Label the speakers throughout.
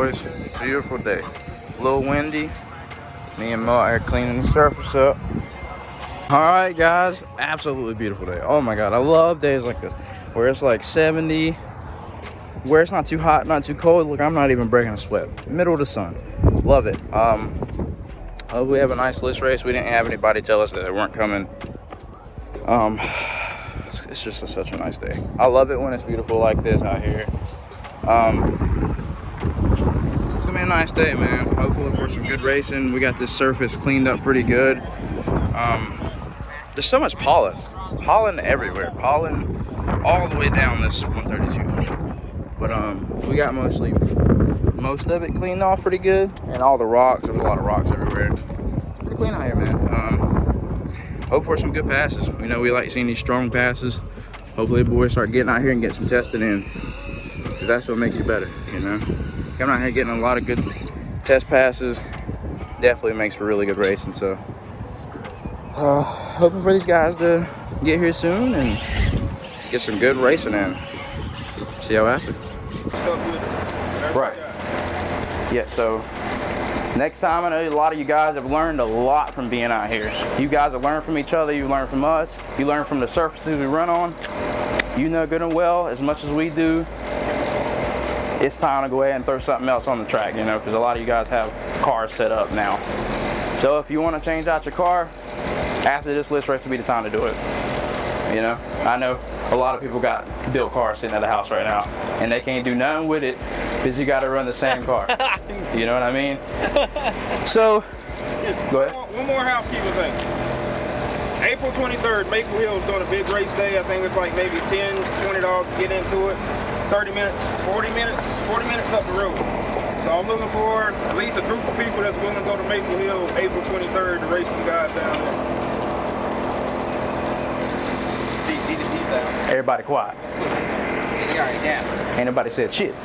Speaker 1: boys. Beautiful day. A little windy. Me and Mo are cleaning the surface up. Alright guys, absolutely beautiful day. Oh my god, I love days like this. Where it's like 70, where it's not too hot, not too cold. Look, I'm not even breaking a sweat. Middle of the sun. Love it. Hope we have a nice list race. We didn't have anybody tell us that they weren't coming. It's just such a nice day. I love it when it's beautiful like this out here. It's gonna be a nice day, man. Hopefully for some good racing. We got this surface cleaned up pretty good. There's so much pollen everywhere. Pollen all the way down this 132. But we got most of it cleaned off pretty good, and all the rocks. There was a lot of rocks everywhere. It's pretty clean out here, man. Hope for some good passes. You know, we like seeing these strong passes. Hopefully the boys start getting out here and get some testing in, because that's what makes you better, you know. Coming out here getting a lot of good test passes definitely makes for really good racing. So hoping for these guys to get here soon and get some good racing in. See how happens. Right. Yeah, so next time, I know a lot of you guys have learned a lot from being out here. You guys have learned from each other, you learn from us, you learn from the surfaces we run on. You know good and well, as much as we do, it's time to go ahead and throw something else on the track, you know, because a lot of you guys have cars set up now. So if you want to change out your car, after this list race will be the time to do it. You know, I know a lot of people got built cars sitting at the house right now, and they can't do nothing with it because you got to run the same car. You know what I mean? So, go ahead.
Speaker 2: One more housekeeping thing. April 23rd, Maple Hill is doing a big race day. I think it's like maybe $10, $20 to get into it. 30 minutes, 40 minutes up the road. So I'm looking for at least a group of people that's willing to go to Maple Hill April 23rd to race some guys down there.
Speaker 1: Everybody quiet. Ain't nobody said shit.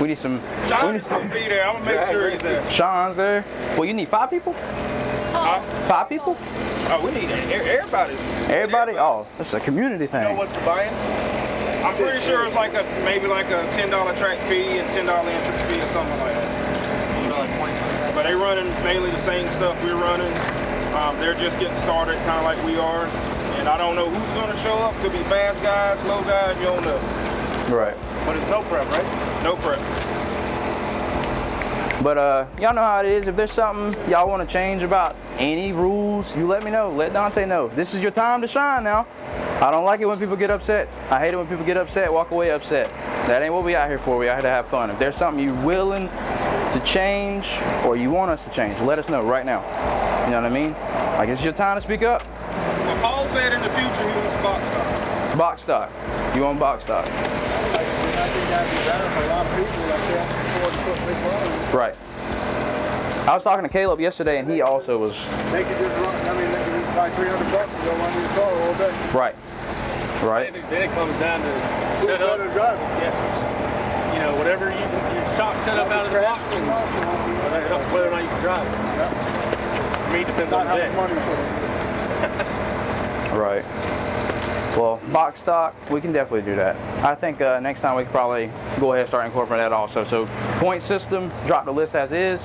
Speaker 1: We need some.
Speaker 2: Sean's gonna be there. I'm gonna make sure he's there.
Speaker 1: Sean's there. Well, you need 5 people? 5 people?
Speaker 2: Oh, we need everybody.
Speaker 1: Everybody? Oh, it's a community thing.
Speaker 2: You know what's the buy-in? I'm pretty sure it's like maybe like a $10 track fee and $10 entrance fee or something like that. But they running mainly the same stuff we're running. They're just getting started, kind of like we are. And I don't know who's going to show up. Could be fast guys, slow guys, you don't know.
Speaker 1: Right.
Speaker 2: But it's no prep, right? No prep.
Speaker 1: But y'all know how it is. If there's something y'all want to change about any rules, you let me know. Let Dante know. This is your time to shine now. I don't like it when people get upset. I hate it when people get upset, walk away upset. That ain't what we out here for. We out here to have fun. If there's something you're willing to change or you want us to change, let us know right now. You know what I mean? Like, it's your time to speak up.
Speaker 2: Well, Paul said in the future he wants box stock.
Speaker 1: Box stock. You want box stock?
Speaker 3: I think that'd be better for a lot of people like that.
Speaker 1: Right. I was talking to Caleb yesterday, and he also was.
Speaker 3: They could just run. I mean, they could just buy $300 and go run your car all day.
Speaker 1: Right. Right.
Speaker 4: Then it comes down to set up. Yeah. You know, whatever your shock set up out of the box, and whether or not you can drive it.
Speaker 3: Yeah.
Speaker 4: For me, it depends
Speaker 3: Not
Speaker 4: on the
Speaker 3: how
Speaker 4: day.
Speaker 3: much money for it.
Speaker 1: Right. Well, box stock, we can definitely do that. I think next time we could probably go ahead and start incorporating that also. So, point system, drop the list as is,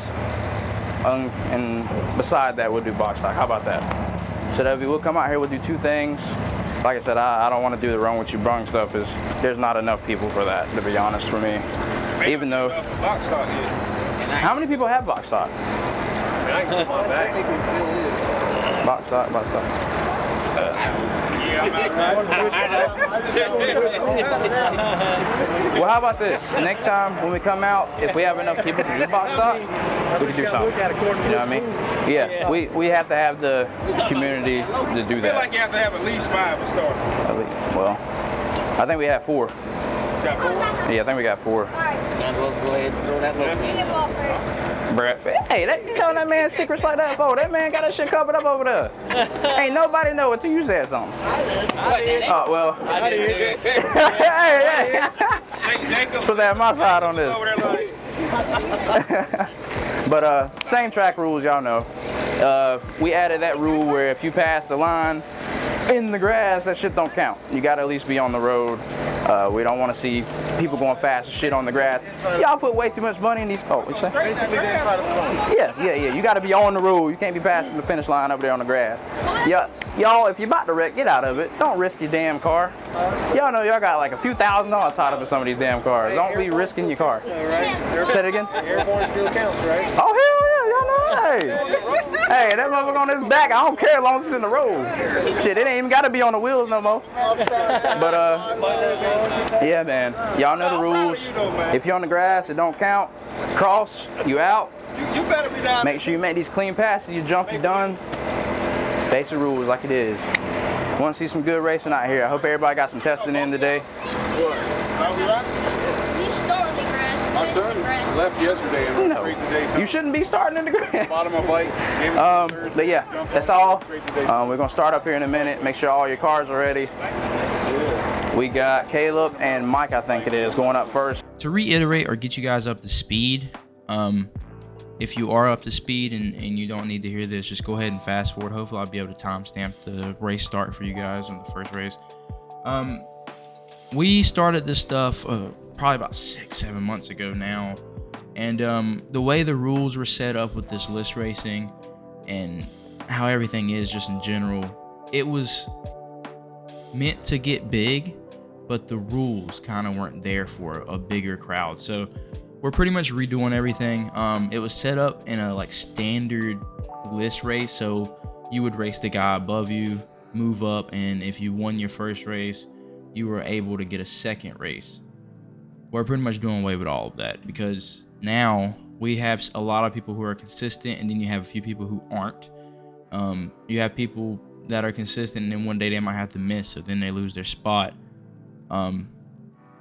Speaker 1: and beside that, we'll do box stock. How about that? So that we'll come out here, we'll do 2 things. Like I said, I don't want to do the run what you brung stuff. There's not enough people for that, to be honest, for me. Even though.
Speaker 2: Box stock, yeah.
Speaker 1: How many people have box stock?
Speaker 4: I can get my back.
Speaker 3: Technically still is.
Speaker 1: Box stock, box stock. Well, how about this? Next time when we come out, if we have enough people to do box stock, we can do something. You know what I mean? Yeah, we have to have the community to do
Speaker 2: I feel like
Speaker 1: that.
Speaker 2: you have to have at least 5 to start.
Speaker 1: Well, I think we have 4.
Speaker 2: Got 4?
Speaker 1: Yeah, I think we got 4.
Speaker 5: And we'll go ahead and throw that little thing.
Speaker 1: Brett, hey, you telling that man secrets like that for? That man got that shit covered up over there. Ain't nobody know until you said something.
Speaker 5: I did.
Speaker 1: Oh, well.
Speaker 5: I did.
Speaker 1: Hey.
Speaker 2: Hey, Jacob.
Speaker 1: Put that my side on this.
Speaker 2: Over there like,
Speaker 1: But same track rules, y'all know. We added that rule where if you pass the line, in the grass, that shit don't count. You gotta at least be on the road. We don't want to see people going fast and shit on the grass. Y'all put way too much money in these. Oh, what you say?
Speaker 3: Basically, the inside of the car.
Speaker 1: Yeah. You gotta be on the road. You can't be passing the finish line over there on the grass. Yeah, y'all, if you're about to wreck, get out of it. Don't risk your damn car. Y'all know y'all got like a few $1,000s tied up in some of these damn cars. Don't be risking your car.
Speaker 3: Right?
Speaker 1: Say it again.
Speaker 3: Airborne still counts, right?
Speaker 1: Oh hell yeah, y'all know. Hey, that motherfucker on his back, I don't care as long as it's in the road. Shit, it ain't even gotta be on the wheels no more. But yeah, man, y'all know the rules. If you're on the grass, it don't count. Cross, you out.
Speaker 2: You better be down.
Speaker 1: Make sure you make these clean passes. You jump, you done. Basic rules like it is. Want to see some good racing out here. I hope everybody got some testing in today.
Speaker 6: You start in the grass.
Speaker 7: My son left yesterday and went straight today.
Speaker 1: You shouldn't be starting in the grass.
Speaker 7: Bottom of my bike.
Speaker 1: But yeah, that's all. We're gonna start up here in a minute. Make sure all your cars are ready. We got Caleb and Mike, I think it is, going up first.
Speaker 8: To reiterate or get you guys up to speed, if you are up to speed and you don't need to hear this, just go ahead and fast forward. Hopefully I'll be able to timestamp the race start for you guys on the first race. We started this stuff probably about 6-7 months ago now, and the way the rules were set up with this list racing and how everything is just in general, it was meant to get big, but the rules kind of weren't there for a bigger crowd. So we're pretty much redoing everything. It was set up in a like standard list race, so you would race the guy above you, move up, and if you won your first race, you were able to get a second race. We're pretty much doing away with all of that because now we have a lot of people who are consistent, and then you have a few people who aren't. You have people that are consistent, and then one day they might have to miss, so then they lose their spot.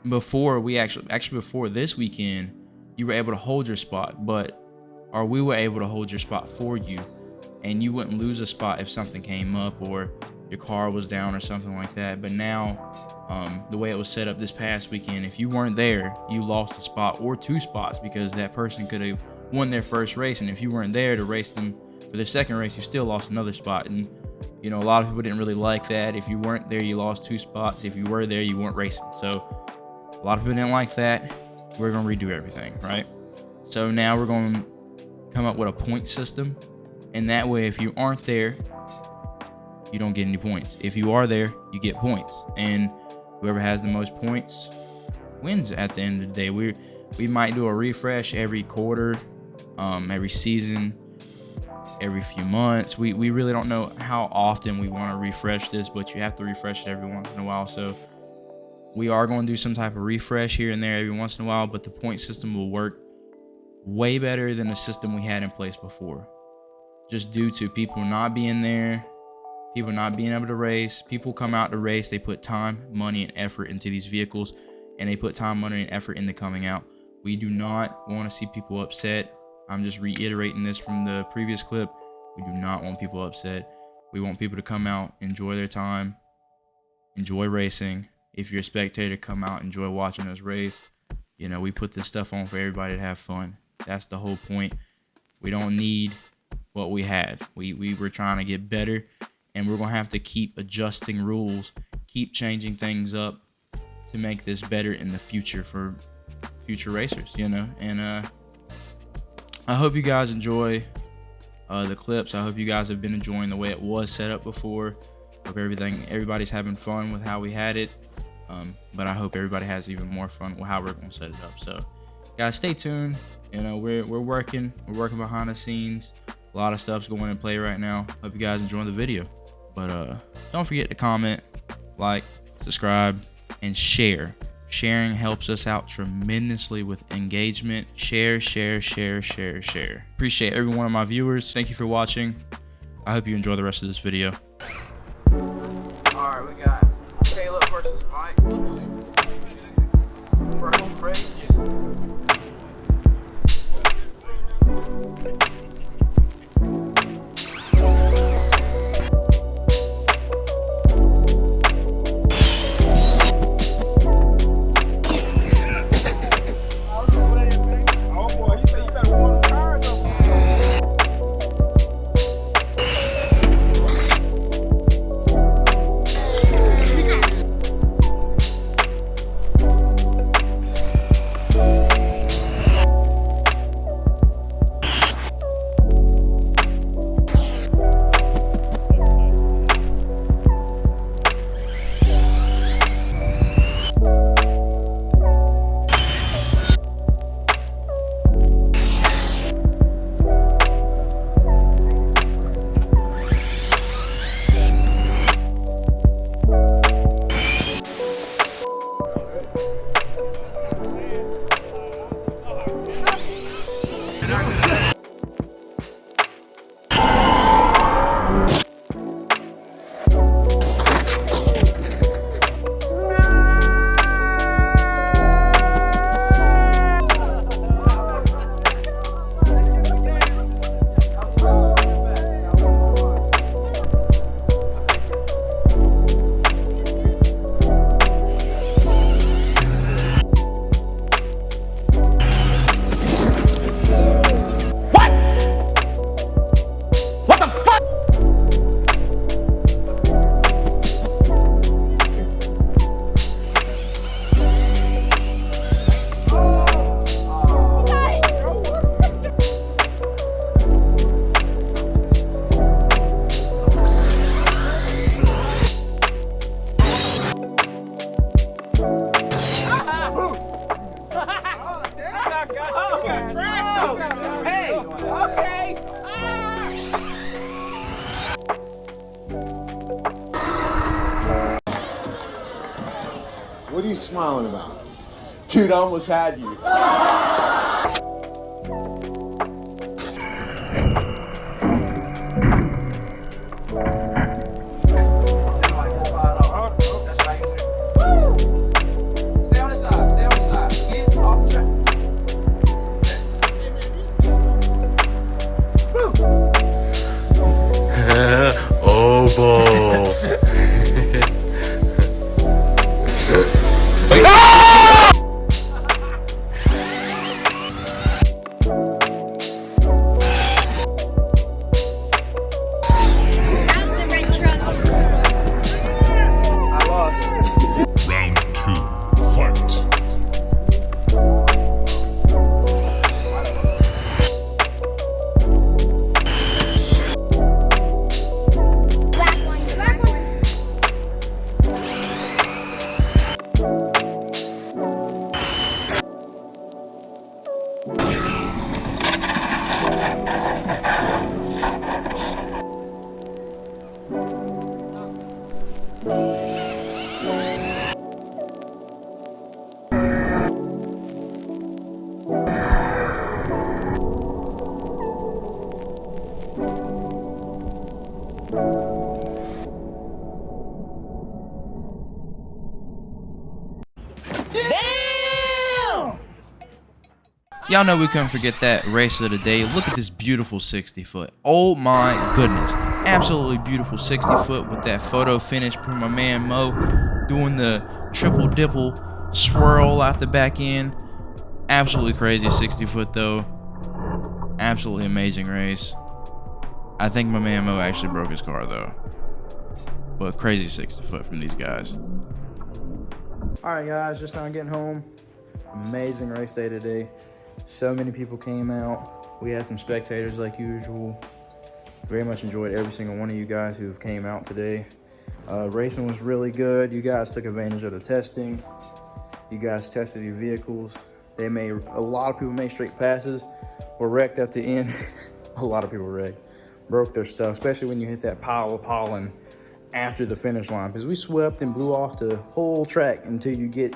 Speaker 8: Before this weekend, you were able to hold your spot, or we were able to hold your spot for you, and you wouldn't lose a spot if something came up or your car was down or something like that. But now, the way it was set up this past weekend, if you weren't there, you lost a spot or 2 spots because that person could have won their first race, and if you weren't there to race them for their second race, you still lost another spot. And you know, a lot of people didn't really like that. If you weren't there, you lost 2 spots. If you were there, you weren't racing. So a lot of people didn't like that. We're gonna redo everything, right? So now we're gonna come up with a point system, and that way, if you aren't there, you don't get any points. If you are there, you get points, and whoever has the most points wins at the end of the day. We might do a refresh every quarter, every season, every few months. We really don't know how often we want to refresh this, but you have to refresh it every once in a while. So we are going to do some type of refresh here and there every once in a while, but the point system will work way better than the system we had in place before, just due to people not being there, people not being able to race. People come out to race, they put time, money, and effort into these vehicles, and they put time, money, and effort into coming out. We do not want to see people upset. I'm just reiterating this from the previous clip. We do not want people upset. We want people to come out, enjoy their time, enjoy racing. If you're a spectator, come out, enjoy watching us race. You know, we put this stuff on for everybody to have fun. That's the whole point. We don't need what we had. We were trying to get better, and we're going to have to keep adjusting rules, keep changing things up to make this better in the future for future racers, you know. And I hope you guys enjoy the clips. I hope you guys have been enjoying the way it was set up before. Hope everybody's having fun with how we had it. But I hope everybody has even more fun with how we're going to set it up. So guys, stay tuned. You know, we're working behind the scenes. A lot of stuff's going in play right now. Hope you guys enjoy the video. But don't forget to comment, like, subscribe, and share. Sharing helps us out tremendously with engagement. Share. Appreciate every one of my viewers. Thank you for watching. I hope you enjoy the rest of this video.
Speaker 1: All right, we got Caleb versus Mike. First race.
Speaker 7: What are you smiling about?
Speaker 6: Dude, I almost had you.
Speaker 8: Y'all know we couldn't forget that race of the day. Look at this beautiful 60-foot. Oh my goodness. Absolutely beautiful 60-foot with that photo finish from my man Mo doing the triple dipple swirl out the back end. Absolutely crazy 60-foot though. Absolutely amazing race. I think my man Mo actually broke his car though. But crazy 60-foot from these guys.
Speaker 1: Alright guys, just now getting home. Amazing race day today. So many people came out. We had some spectators like usual. Very much enjoyed every single one of you guys who came out today. Racing was really good. You guys took advantage of the testing. You guys tested your vehicles. A lot of people made straight passes, were wrecked at the end. A lot of people wrecked, broke their stuff, especially when you hit that pile of pollen after the finish line, because we swept and blew off the whole track until you get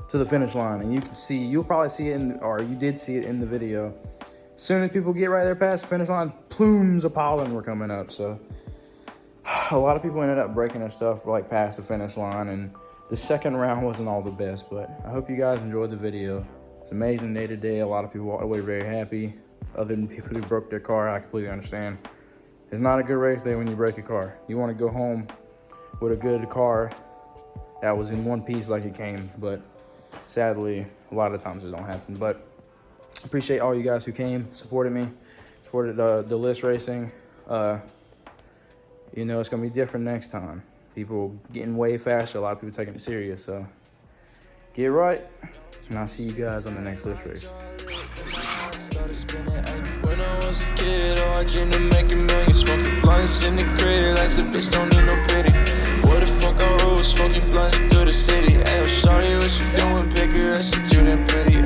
Speaker 1: to the finish line. And you can see, you'll probably see it or you did see it in the video. As soon as people get right there past the finish line, plumes of pollen were coming up. So a lot of people ended up breaking their stuff like past the finish line, and the second round wasn't all the best, but I hope you guys enjoyed the video. It's an amazing day today. A lot of people walked away very happy. Other than people who broke their car, I completely understand. It's not a good race day when you break a car. You want to go home with a good car that was in one piece like it came, but sadly, a lot of times it don't happen. But appreciate all you guys who came, supported me, supported the list racing. You know, it's gonna be different next time. People getting way faster, a lot of people taking it serious, so get right, and I'll see you guys on the next list race.
Speaker 9: When I was a kid, I dreamed of making millions, smoking blunts in the crib, like a bitch don't need no pity.